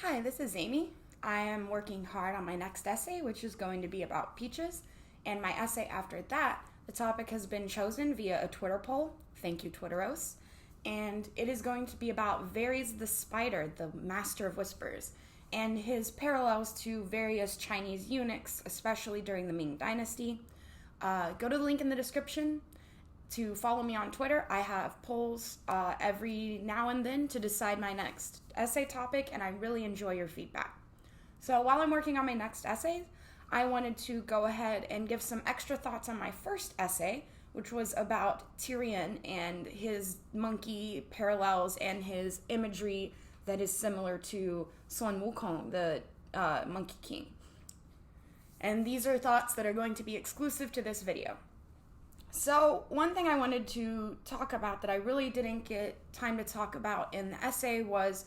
Hi, this is Amy. I am working hard on my next essay, which is going to be about peaches. And my essay after that, the topic has been chosen via a Twitter poll. Thank you, Twitteros. And it is going to be about Varys the Spider, the Master of Whispers, and his parallels to various Chinese eunuchs, especially during the Ming Dynasty. Go to the link in the description to follow me on Twitter. I have polls every now and then to decide my next essay topic, and I really enjoy your feedback. So while I'm working on my next essay, I wanted to go ahead and give some extra thoughts on my first essay, which was about Tyrion and his monkey parallels and his imagery that is similar to Sun Wukong, the Monkey King. And these are thoughts that are going to be exclusive to this video. So one thing I wanted to talk about that I really didn't get time to talk about in the essay was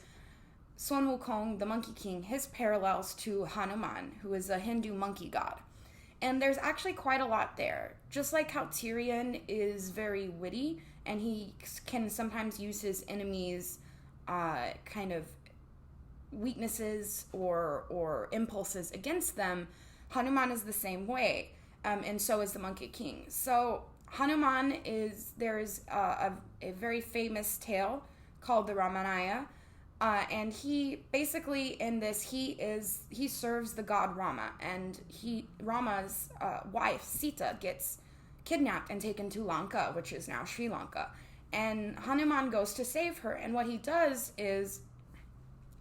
Sun Wukong, the Monkey King, his parallels to Hanuman, who is a Hindu monkey god. And there's actually quite a lot there. Just like how Tyrion is very witty and he can sometimes use his enemies' kind of weaknesses or impulses against them, Hanuman is the same way, and so is the Monkey King. So Hanuman there's a very famous tale called the Ramayana, and he basically in this he serves the god Rama, and Rama's wife Sita gets kidnapped and taken to Lanka, which is now Sri Lanka, and Hanuman goes to save her, and what he does is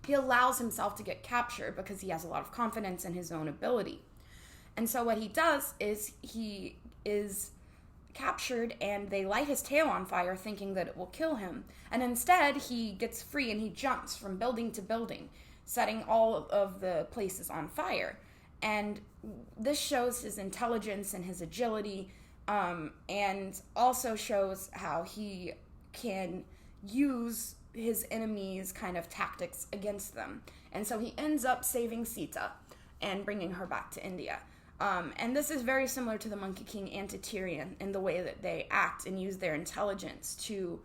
he allows himself to get captured because he has a lot of confidence in his own ability. And so what he does is he is captured and they light his tail on fire thinking that it will kill him. And instead he gets free and he jumps from building to building, setting all of the places on fire. And this shows his intelligence and his agility, and also shows how he can use his enemies' kind of tactics against them. And so he ends up saving Sita and bringing her back to India. And this is very similar to the Monkey King and to Tyrion in the way that they act and use their intelligence to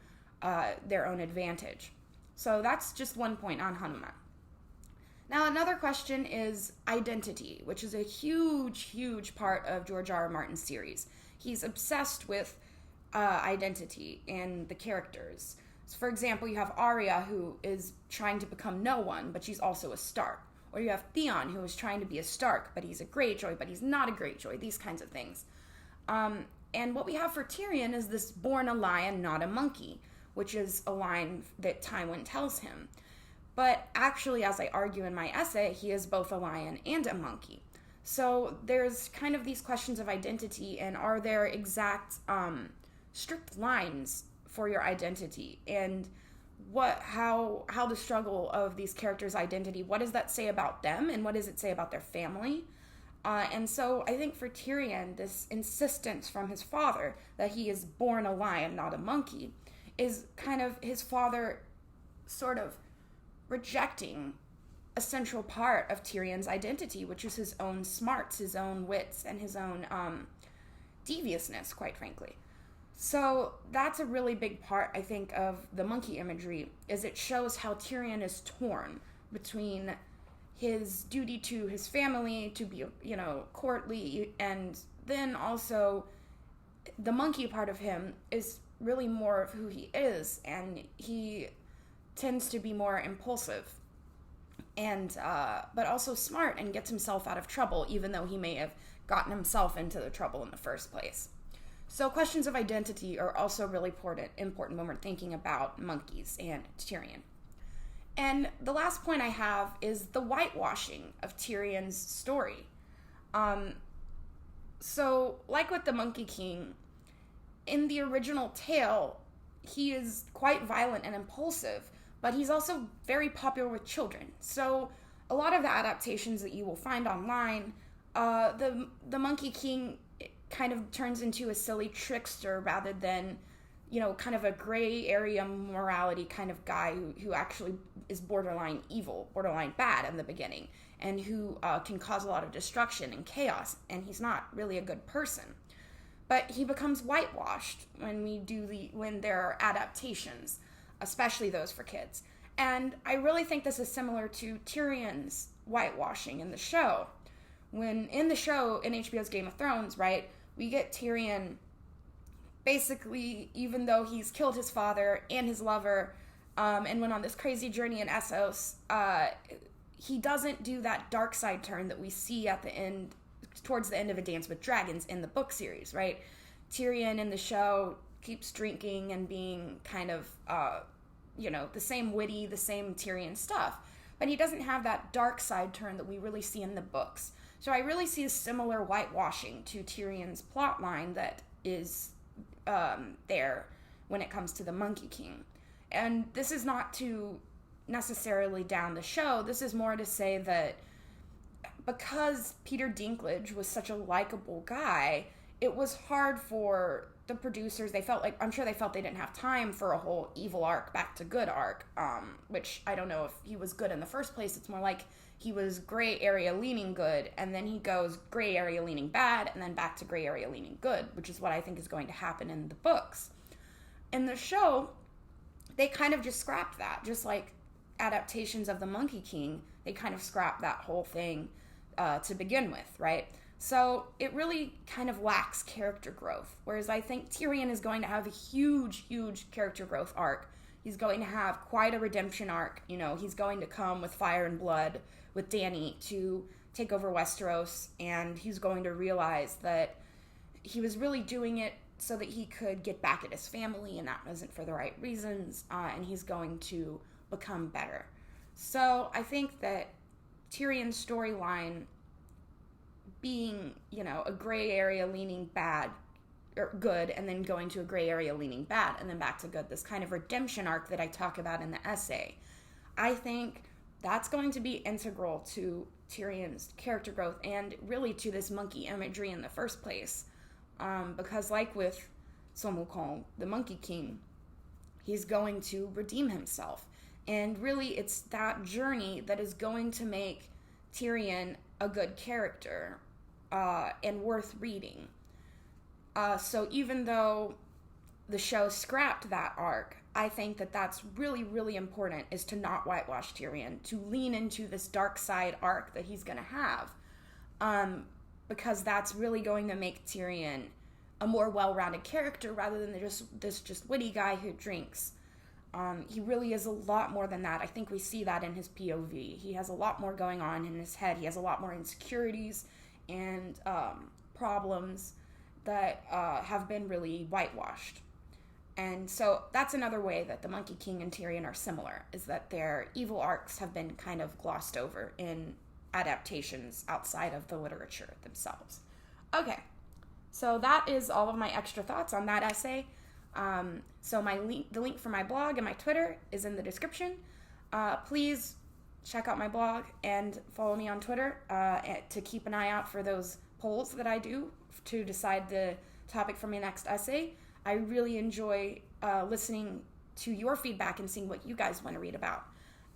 their own advantage. So that's just one point on Hanuman. Now another question is identity, which is a huge, huge part of George R. R. Martin's series. He's obsessed with identity and the characters. So for example, you have Arya, who is trying to become no one, but she's also a Stark. Or you have Theon, who is trying to be a Stark, but he's a Greyjoy, but he's not a Greyjoy, these kinds of things. And what we have for Tyrion is this born a lion, not a monkey, which is a line that Tywin tells him. But actually, as I argue in my essay, he is both a lion and a monkey. So there's kind of these questions of identity, and are there exact strict lines for your identity? And how the struggle of these characters' identity, what does that say about them and what does it say about their family? And so I think for Tyrion, this insistence from his father that he is born a lion, not a monkey, is kind of his father sort of rejecting a central part of Tyrion's identity, which is his own smarts, his own wits, and his own deviousness, quite frankly. So that's a really big part, I think, of the monkey imagery, is it shows how Tyrion is torn between his duty to his family, to be, courtly, and then also the monkey part of him is really more of who he is, and he tends to be more impulsive, and but also smart and gets himself out of trouble, even though he may have gotten himself into the trouble in the first place. So questions of identity are also really important when we're thinking about monkeys and Tyrion. And the last point I have is the whitewashing of Tyrion's story. So like with the Monkey King, in the original tale, he is quite violent and impulsive, but he's also very popular with children. So a lot of the adaptations that you will find online, the Monkey King kind of turns into a silly trickster rather than, kind of a gray area morality kind of guy who actually is borderline evil, borderline bad in the beginning, and who can cause a lot of destruction and chaos, and he's not really a good person. But he becomes whitewashed when there are adaptations, especially those for kids. And I really think this is similar to Tyrion's whitewashing in the show. When in the show, in HBO's Game of Thrones, right, we get Tyrion basically, even though he's killed his father and his lover, and went on this crazy journey in Essos, he doesn't do that dark side turn that we see at the end, towards the end of A Dance with Dragons in the book series, right? Tyrion in the show keeps drinking and being kind of, the same witty, the same Tyrion stuff. But he doesn't have that dark side turn that we really see in the books. So I really see a similar whitewashing to Tyrion's plot line that is there when it comes to the Monkey King. And this is not to necessarily down the show. This is more to say that because Peter Dinklage was such a likable guy, it was hard for the producers. I'm sure they felt they didn't have time for a whole evil arc back to good arc, which I don't know if he was good in the first place. It's more like he was gray area leaning good, and then he goes gray area leaning bad, and then back to gray area leaning good, which is what I think is going to happen in the books. In the show, they kind of just scrapped that, just like adaptations of the Monkey King, they kind of scrapped that whole thing to begin with, right? So it really kind of lacks character growth, whereas I think Tyrion is going to have a huge, huge character growth arc. He's going to have quite a redemption arc. He's going to come with fire and blood with Dany to take over Westeros, and he's going to realize that he was really doing it so that he could get back at his family, and that wasn't for the right reasons, and he's going to become better. So I think that Tyrion's storyline being, a gray area leaning bad, or good, and then going to a gray area leaning bad, and then back to good, this kind of redemption arc that I talk about in the essay, I think that's going to be integral to Tyrion's character growth, and really to this monkey imagery in the first place. Because like with Sun Wukong, the Monkey King, he's going to redeem himself. And really, it's that journey that is going to make Tyrion a good character and worth reading. So even though the show scrapped that arc, I think that that's really, really important, is to not whitewash Tyrion, to lean into this dark side arc that he's going to have. Because that's really going to make Tyrion a more well-rounded character rather than this witty guy who drinks. He really is a lot more than that. I think we see that in his POV. He has a lot more going on in his head. He has a lot more insecurities and problems that have been really whitewashed. And so that's another way that the Monkey King and Tyrion are similar, is that their evil arcs have been kind of glossed over in adaptations outside of the literature themselves. Okay, so that is all of my extra thoughts on that essay. So the link for my blog and my Twitter is in the description. Please check out my blog and follow me on Twitter to keep an eye out for those polls that I do to decide the topic for my next essay. I really enjoy listening to your feedback and seeing what you guys want to read about.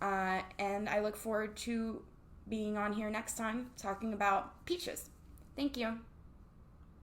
And I look forward to being on here next time talking about peaches. Thank you.